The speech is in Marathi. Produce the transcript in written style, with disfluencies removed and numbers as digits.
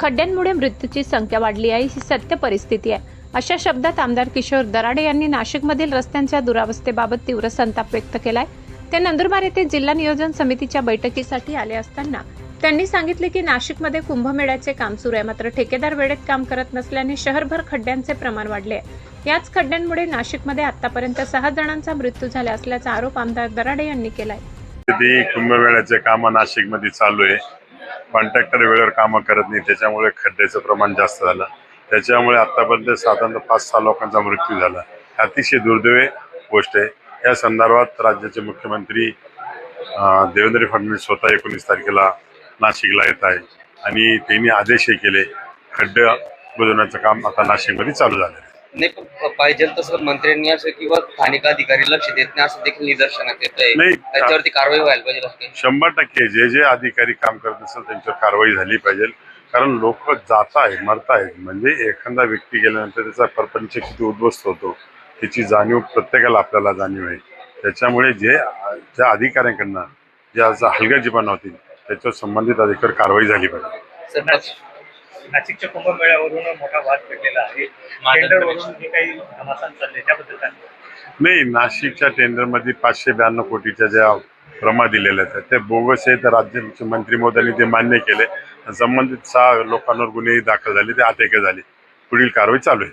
खड्ड्यांमुळे मृत्यूची संख्या वाढली आहे, ही सत्य परिस्थिती आहे. अशा शब्दात आमदार किशोर दराडे यांनी नाशिकमधील रस्त्यांच्या दुरावस्थेबाबत तीव्र संताप व्यक्त केलाय. ते नंदुरबार येथे जिल्हा नियोजन समितीच्या बैठकीसाठी आले असताना त्यांनी सांगितले की नाशिकमध्ये कुंभमेळ्याचे काम सुरू आहे, मात्र ठेकेदार वेळेत काम करत नसल्याने शहरभर खड्ड्यांचे प्रमाण वाढले आहे. याच खड्ड्यांमुळे नाशिकमध्ये आतापर्यंत 6 जणांचा मृत्यू झाला असल्याचा आरोप आमदार दराडे यांनी केलाय. कुंभमेळ्याचे काम नाशिकमध्ये चालू आहे. कॉन्ट्रॅक्टर वेळेवर कामं करत नाही, त्याच्यामुळे खड्ड्याचं प्रमाण जास्त झालं. त्याच्यामुळे आतापर्यंत साधारणतः 5-6 लोकांचा मृत्यू झाला. अतिशय दुर्दैवी गोष्ट आहे. या संदर्भात राज्याचे मुख्यमंत्री देवेंद्र फडणवीस स्वतः 19 तारखेला नाशिकला येत आहे आणि त्यांनी आदेशही केले. खड्डे बुजवण्याचं काम आता नाशिकमध्ये चालू झालं आहे. नाही पाहिजे तसं मंत्र्यांनी असं किंवा स्थानिक अधिकारी लक्ष देत नाही असं देखील निदर्शनात येत आहे. नाही, त्याच्यावरती कारवाई व्हायला पाहिजे. 100% जे अधिकारी काम करत असेल त्यांच्यावर कारवाई झाली पाहिजे. कारण लोक जात आहेत, मरत आहेत. म्हणजे एखादा व्यक्ती गेल्यानंतर त्याचा प्रपंच किती उद्ध्वस्त होतो त्याची जाणीव प्रत्येकाला आपल्याला जाणीव आहे. त्याच्यामुळे ज्या अधिकाऱ्यांकडनं ज्या हलगर्जीपणा होतील त्याच्यावर संबंधित अधिकारी कारवाई झाली पाहिजे. नाशिकच्या कुंभमेळ्यावरून मोठा वाद पेटलेला आहे. टेंडरवरून जे काही घमासान चालले त्याबद्दल काय? नाही, नाशिकच्या टेंडरमध्ये 592 कोटीच्या ज्या प्रमा दिलेल्या आहेत ते बोगस आहे. तर राज्याचे मंत्री महोदयांनी ते मान्य केले. संबंधित 6 लोकांवर गुन्हे दाखल झाले, ते अटक झाली. पुढील कारवाई चालू आहे.